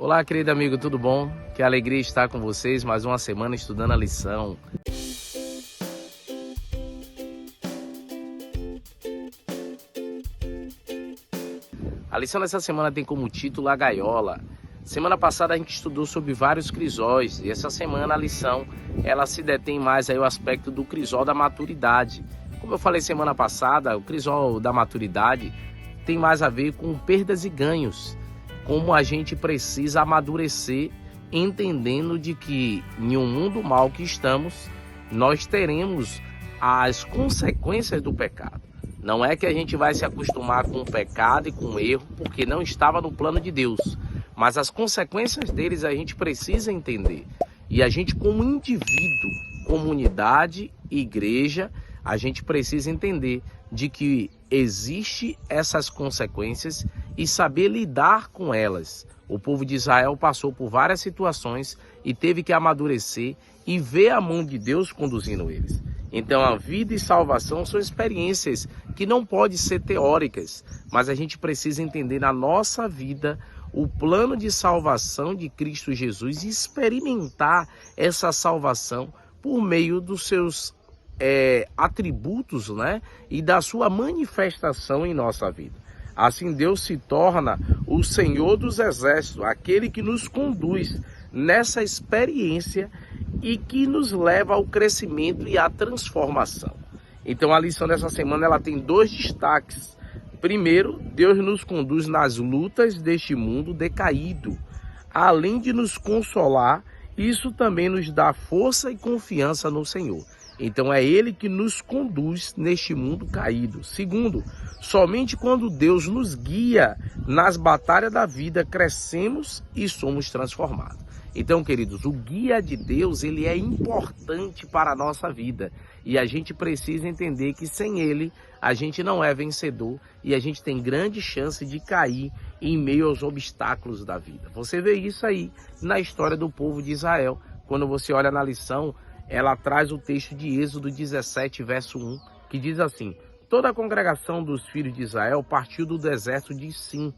Olá, querido amigo, tudo bom? Que alegria estar com vocês mais uma semana estudando a lição. A lição dessa semana tem como título a gaiola. Semana passada a gente estudou sobre vários crisóis e essa semana a lição ela se detém mais aí o aspecto do crisol da maturidade. Como eu falei semana passada, o crisol da maturidade tem mais a ver com perdas e ganhos. Como a gente precisa amadurecer, entendendo de que em um mundo mal que estamos, nós teremos as consequências do pecado. Não é que a gente vai se acostumar com o pecado e com o erro, porque não estava no plano de Deus. Mas as consequências deles a gente precisa entender. E a gente, como indivíduo, comunidade, igreja, a gente precisa entender de que existe essas consequências e saber lidar com elas. O povo de Israel passou por várias situações e teve que amadurecer e ver a mão de Deus conduzindo eles. Então a vida e salvação são experiências que não podem ser teóricas, mas a gente precisa entender na nossa vida o plano de salvação de Cristo Jesus e experimentar essa salvação por meio dos seus atributos, né? E da sua manifestação em nossa vida. Assim Deus se torna o Senhor dos Exércitos, aquele que nos conduz nessa experiência e que nos leva ao crescimento e à transformação. Então a lição dessa semana ela tem dois destaques. Primeiro, Deus nos conduz nas lutas deste mundo decaído. Além de nos consolar, isso também nos dá força e confiança no Senhor. Então é Ele que nos conduz neste mundo caído. Segundo, somente quando Deus nos guia nas batalhas da vida, crescemos e somos transformados. Então, queridos, o guia de Deus, ele é importante para a nossa vida. E a gente precisa entender que sem Ele, a gente não é vencedor e a gente tem grande chance de cair em meio aos obstáculos da vida. Você vê isso aí na história do povo de Israel. Quando você olha na lição, ela traz o texto de Êxodo 17, verso 1, que diz assim: toda a congregação dos filhos de Israel partiu do deserto de Sim,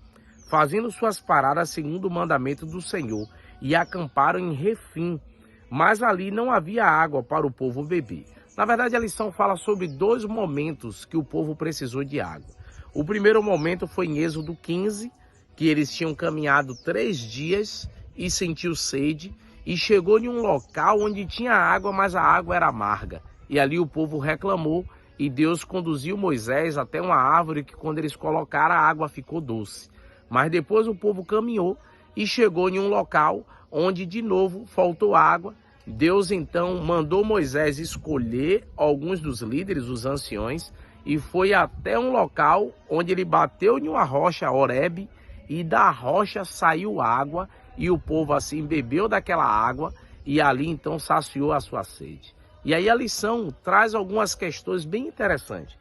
fazendo suas paradas segundo o mandamento do Senhor, e acamparam em Refim, mas ali não havia água para o povo beber. Na verdade, a lição fala sobre dois momentos que o povo precisou de água. O primeiro momento foi em Êxodo 15, que eles tinham caminhado 3 dias e sentiu sede, e chegou em um local onde tinha água, mas a água era amarga. E ali o povo reclamou e Deus conduziu Moisés até uma árvore que quando eles colocaram a água ficou doce. Mas depois o povo caminhou e chegou em um local onde de novo faltou água. Deus então mandou Moisés escolher alguns dos líderes, os anciões, e foi até um local onde ele bateu em uma rocha, Horebe, e da rocha saiu água. E o povo assim bebeu daquela água e ali então saciou a sua sede. E aí a lição traz algumas questões bem interessantes.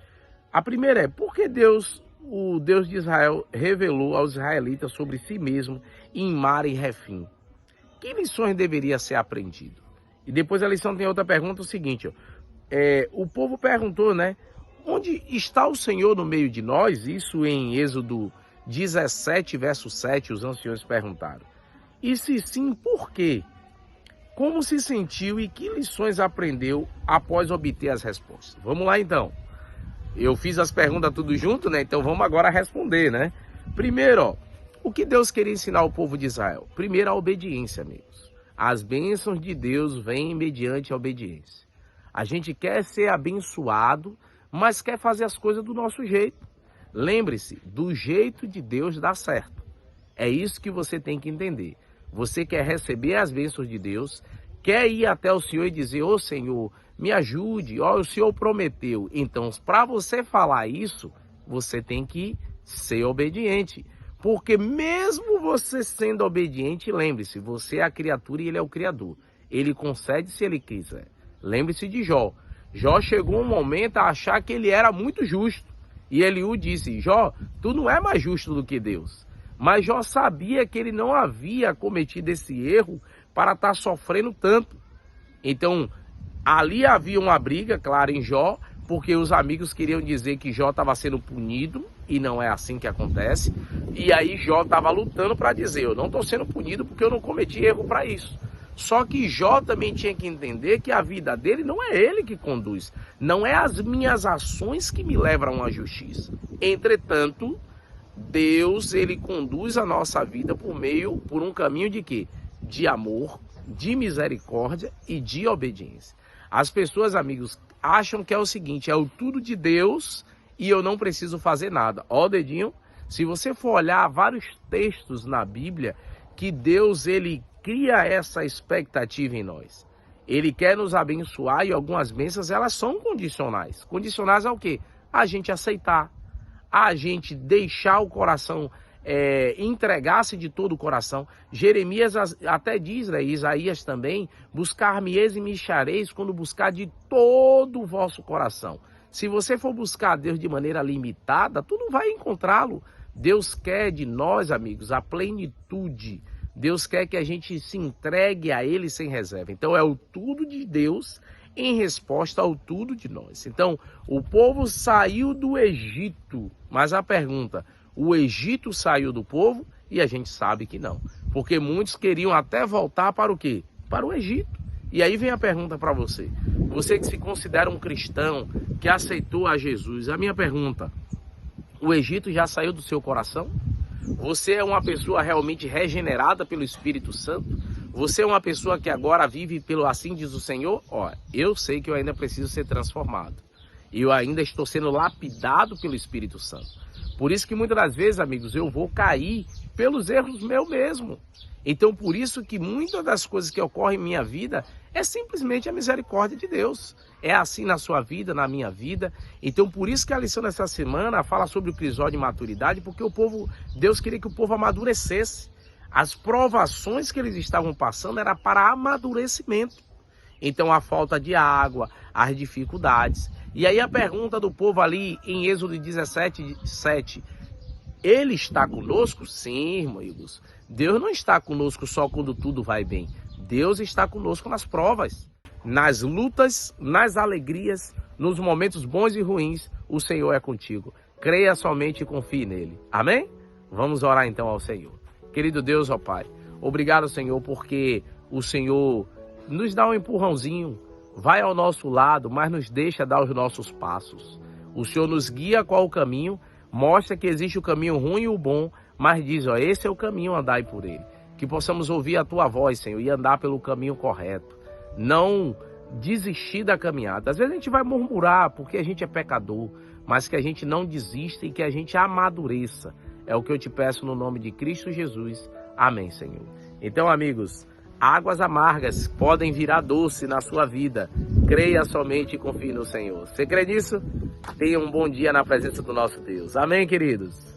A primeira é, por que Deus, o Deus de Israel, revelou aos israelitas sobre si mesmo em Mar e Refim? Que lições deveria ser aprendido? E depois a lição tem outra pergunta, o seguinte, o povo perguntou, né? Onde está o Senhor no meio de nós? Isso em Êxodo 17, verso 7, os anciões perguntaram. E se sim, por quê? Como se sentiu e que lições aprendeu após obter as respostas? Vamos lá então. Eu fiz as perguntas tudo junto, né? Então vamos agora responder, né? Primeiro, o que Deus queria ensinar ao povo de Israel? Primeiro, a obediência, amigos. As bênçãos de Deus vêm mediante a obediência. A gente quer ser abençoado, mas quer fazer as coisas do nosso jeito. Lembre-se, do jeito de Deus dá certo. É isso que você tem que entender. Você quer receber as bênçãos de Deus, quer ir até o Senhor e dizer, ô Senhor, me ajude, ó, o Senhor prometeu. Então, para você falar isso, você tem que ser obediente. Porque mesmo você sendo obediente, lembre-se, você é a criatura e ele é o Criador. Ele concede se ele quiser. Lembre-se de Jó. Jó chegou um momento a achar que ele era muito justo. E Eliú disse, Jó, tu não é mais justo do que Deus. Mas Jó sabia que ele não havia cometido esse erro para estar sofrendo tanto. Então, ali havia uma briga, claro, em Jó, porque os amigos queriam dizer que Jó estava sendo punido e não é assim que acontece. E aí Jó estava lutando para dizer, eu não estou sendo punido porque eu não cometi erro para isso. Só que Jó também tinha que entender que a vida dele não é ele que conduz, não é as minhas ações que me levam à justiça. Entretanto, Deus, ele conduz a nossa vida por um caminho de quê? De amor, de misericórdia e de obediência. As pessoas, amigos, acham que é o seguinte, é o tudo de Deus e eu não preciso fazer nada. Ó, dedinho, se você for olhar vários textos na Bíblia, que Deus, ele cria essa expectativa em nós. Ele quer nos abençoar e algumas bênçãos, elas são condicionais. Condicionais ao quê? A gente aceitar, a gente deixar o coração, entregar-se de todo o coração. Jeremias até diz, né, Isaías também, buscar-me-eis e me achareis quando buscar de todo o vosso coração. Se você for buscar Deus de maneira limitada, tu não vai encontrá-lo. Deus quer de nós, amigos, a plenitude. Deus quer que a gente se entregue a Ele sem reserva. Então é o tudo de Deus em resposta ao tudo de nós. Então, o povo saiu do Egito, mas a pergunta, o Egito saiu do povo? E a gente sabe que não, porque muitos queriam até voltar para o quê? Para o Egito. E aí vem a pergunta para você, você que se considera um cristão, que aceitou a Jesus, a minha pergunta, o Egito já saiu do seu coração? Você é uma pessoa realmente regenerada pelo Espírito Santo? Você é uma pessoa que agora vive pelo assim diz o Senhor? Ó, eu sei que eu ainda preciso ser transformado. Eu ainda estou sendo lapidado pelo Espírito Santo. Por isso que muitas das vezes, amigos, eu vou cair pelos erros meu mesmo. Então, por isso que muitas das coisas que ocorrem em minha vida é simplesmente a misericórdia de Deus. É assim na sua vida, na minha vida. Então, por isso que a lição dessa semana fala sobre o crisol de maturidade, porque Deus queria que o povo amadurecesse. As provações que eles estavam passando era para amadurecimento. Então, a falta de água, as dificuldades. E aí a pergunta do povo ali em Êxodo 17, 7. Ele está conosco? Sim, irmãos. Deus não está conosco só quando tudo vai bem. Deus está conosco nas provas, nas lutas, nas alegrias, nos momentos bons e ruins. O Senhor é contigo. Creia somente e confie nele. Amém? Vamos orar então ao Senhor. Querido Deus, ó Pai, obrigado, Senhor, porque o Senhor nos dá um empurrãozinho, vai ao nosso lado, mas nos deixa dar os nossos passos. O Senhor nos guia qual o caminho, mostra que existe o caminho ruim e o bom, mas diz, ó, esse é o caminho, andai por ele. Que possamos ouvir a Tua voz, Senhor, e andar pelo caminho correto. Não desistir da caminhada. Às vezes a gente vai murmurar porque a gente é pecador, mas que a gente não desista e que a gente amadureça. É o que eu te peço no nome de Cristo Jesus. Amém, Senhor. Então, amigos, águas amargas podem virar doce na sua vida. Creia somente e confie no Senhor. Você crê nisso? Tenha um bom dia na presença do nosso Deus. Amém, queridos?